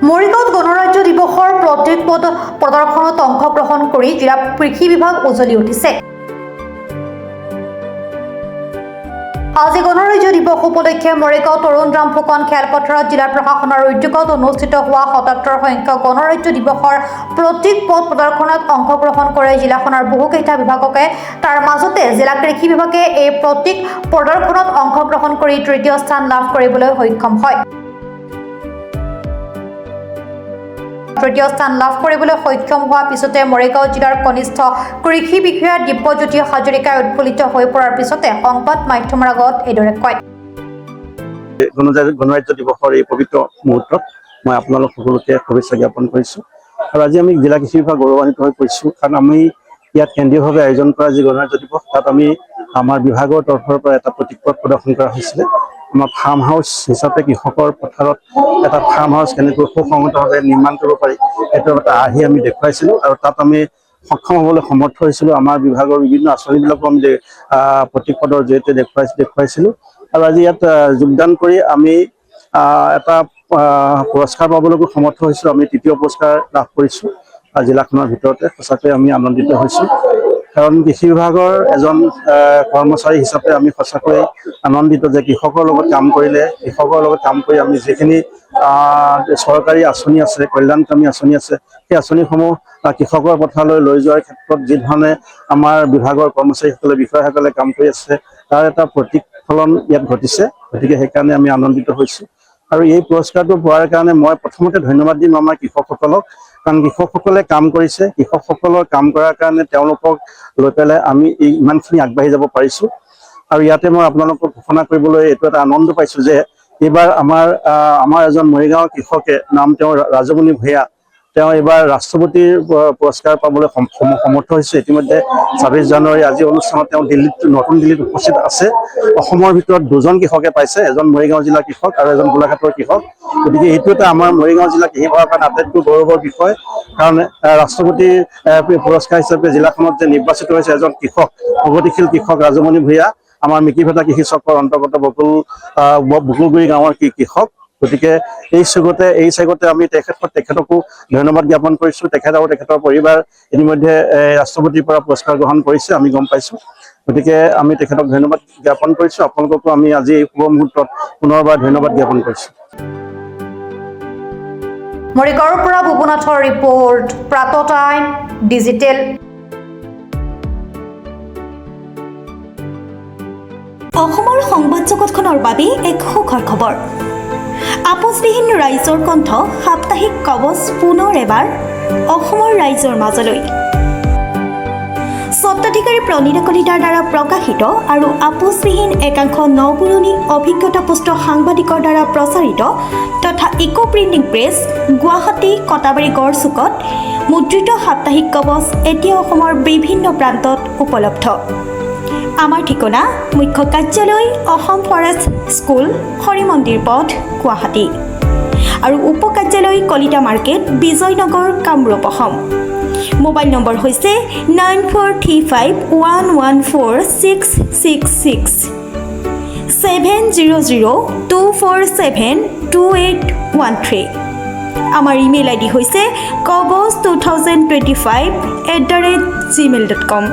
মৰিগাঁৱত গণৰাজ্য দিৱসৰ প্ৰতীক পথ প্ৰদৰ্শনত অংশগ্ৰহণ কৰি জিলা কৃষি বিভাগ উজ্বলি উঠিছে। আজি গণৰাজ্য দিৱস উপলক্ষে মৰিগাঁও তৰুণ ৰাম ফুকন খেলপথাৰত জিলা প্ৰশাসনৰ উদ্যোগত অনুষ্ঠিত হোৱা ৭৭ সংখ্যক গণৰাজ্য দিৱসৰ প্ৰতীক পথ প্ৰদৰ্শনত অংশগ্ৰহণ কৰে জিলাখনৰ বহুকেইটা বিভাগকে। তাৰ মাজতে জিলা কৃষি বিভাগে এই প্ৰতীক প্ৰদৰ্শনত অংশগ্ৰহণ কৰি তৃতীয় স্থান লাভ কৰিবলৈ সক্ষম হয়। তৃতীয় স্থান লাভ কৰিবলৈ সক্ষম হোৱাৰ পিছতে মৰিগাঁও জিলাৰ কনিষ্ঠ কৃষি বিষয়া দিব্যজ্যোতি হাজৰিকাই উৎফুল্লিত হৈ পৰাৰ পিছতে সংবাদ মাধ্যমৰ আগত এইদৰে কয়। গণৰাজ্য দিৱসৰ এই পবিত্ৰ মুহূৰ্তত মই আপোনালোক সকলোকে শুভেচ্ছা জ্ঞাপন কৰিছোঁ। আৰু আজি আমি জিলা কৃষি বিভাগ গৌৰৱান্বিত হৈ পৰিছোঁ, কাৰণ আমি ইয়াত কেন্দ্ৰীয়ভাৱে আয়োজন কৰা যি গণৰাজ্য দিৱস, তাত আমি আমাৰ বিভাগৰ তৰফৰ পৰা এটা প্ৰতীক পথ প্ৰদৰ্শন কৰা হৈছিলে। আমাৰ ফাৰ্ম হাউচ হিচাপে কৃষকৰ পথাৰত এটা ফাৰ্ম হাউচ কেনেকৈ সুসংগতভাৱে নিৰ্মাণ কৰিব পাৰি, সেইটো এটা আৰ্হি আমি দেখুৱাইছিলোঁ। আৰু তাত আমি সক্ষম হ'বলৈ সমৰ্থ হৈছিলোঁ। আমাৰ বিভাগৰ বিভিন্ন আঁচনিবিলাকো আমি প্ৰতীক পথৰ জৰিয়তে দেখুৱাইছিলোঁ। আৰু আজি ইয়াত যোগদান কৰি আমি এটা পুৰস্কাৰ পাবলৈকো সমৰ্থ হৈছোঁ। আমি তৃতীয় পুৰস্কাৰ লাভ কৰিছোঁ জিলাখনৰ ভিতৰতে। সঁচাকৈ আমি আনন্দিত হৈছোঁ, কাৰণ কৃষি বিভাগৰ এজন কৰ্মচাৰী হিচাপে আমি সঁচাকৈ আনন্দিত যে কৃষকৰ লগত কাম কৰিলে, কৃষকৰ লগত কাম কৰি আমি যিখিনি চৰকাৰী আঁচনি আছে, কল্যাণকামী আঁচনি আছে, সেই আঁচনিসমূহ কৃষকৰ পথাৰলৈ লৈ যোৱাৰ ক্ষেত্ৰত যি ধৰণে আমাৰ বিভাগৰ কৰ্মচাৰীসকলে, বিষয়াসকলে কাম কৰি আছে, তাৰ এটা প্ৰতিফলন ইয়াত ঘটিছে। গতিকে সেইকাৰণে আমি আনন্দিত হৈছোঁ। আৰু এই পুৰস্কাৰটো পোৱাৰ কাৰণে মই প্ৰথমতে ধন্যবাদ দিম আমাৰ কৃষকসকলক, কাৰণ কৃষকসকলে কাম কৰিছে। কৃষকসকলৰ কাম কৰাৰ কাৰণে তেওঁলোকক লৈ পেলাই আমি ইমানখিনি আগবাঢ়ি যাব পাৰিছোঁ। আৰু ইয়াতে মই আপোনালোকক ঘোষণা কৰিবলৈ এইটো এটা আনন্দ পাইছোঁ যে এইবাৰ আমাৰ এজন মৰিগাঁৱৰ কৃষকে, নাম তেওঁৰ ৰাজমণি ভূঞা, তেওঁ এইবাৰ ৰাষ্ট্ৰপতিৰ পুৰস্কাৰ পাবলৈ সমৰ্থ হৈছে। ইতিমধ্যে ২৬ জানুৱাৰী আজি অনুষ্ঠানত তেওঁ নতুন দিল্লীত উপস্থিত আছে। অসমৰ ভিতৰত দুজন কৃষকে পাইছে, এজন মৰিগাঁও জিলাৰ কৃষক আৰু এজন গোলাঘাটৰ কৃষক। গতিকে এইটো এটা আমাৰ মৰিগাঁও জিলা কৃষি বিভাগৰ কাৰণে আটাইতকৈ গৌৰৱৰ বিষয়, কাৰণ ৰাষ্ট্ৰপতিৰ পুৰস্কাৰ হিচাপে জিলাখনত যে নিৰ্বাচিত হৈছে এজন কৃষক, প্ৰগতিশীল কৃষক ৰাজমণি ভূঞা, আমাৰ মিকিভেটা কৃষি চক্ৰৰ অন্তৰ্গত বকুলগুৰি গাঁৱৰ কৃষক। গতিকে এই চেগতে আমি তেখেতকো ধন্যবাদ জ্ঞাপন কৰিছোঁ। তেখেত আৰু তেখেতৰ পৰিবাৰ ইতিমধ্যে ৰাষ্ট্ৰপতিৰ পৰা পুৰস্কাৰ গ্ৰহণ কৰিছে, আমি গম পাইছোঁ। গতিকে আমি তেখেতক ধন্যবাদ জ্ঞাপন কৰিছোঁ। আপোনালোককো আমি আজি এই শুভ মুহূৰ্তত পুনৰবাৰ ধন্যবাদ জ্ঞাপন কৰিছোঁ। মৰিগাঁৱৰ পৰা ভুৱনাথৰ ৰিপৰ্ট, প্ৰাত টাইম ডিজিটেল। অসমৰ সংবাদ জগতখনৰ বাবে এক সুখৰ খবৰ। আপোচবিহীন ৰাইজৰ কণ্ঠ সাপ্তাহিক কবচ পুনৰ এবাৰ অসমৰ ৰাইজৰ মাজলৈ। স্বত্বাধিকাৰী প্ৰণীতা কলিতাৰ দ্বাৰা প্ৰকাশিত আৰু আপোচবিহীন একাংশ নপুৰণি অভিজ্ঞতাপুষ্ট সাংবাদিকৰ দ্বাৰা প্ৰচাৰিত তথা eco printing press, Guwahati Katabari গড়চুকত মুদ্ৰিত সাপ্তাহিক কবচ এতিয়া অসমৰ বিভিন্ন প্ৰান্তত উপলব্ধ। আমাৰ ঠিকনা মুখ্য কাৰ্যালয় অসম ফৰেষ্ট স্কুল, হৰি মন্দিৰ পথ, গুৱাহাটী, আৰু উপ কাৰ্যালয় Kalita market, Bijoynagar, Kamrup, Assam. Mobile number হৈছে 9435114666, 7002472813। আমাৰ ইমেইল ID হৈছে kobos2025@gmail.com।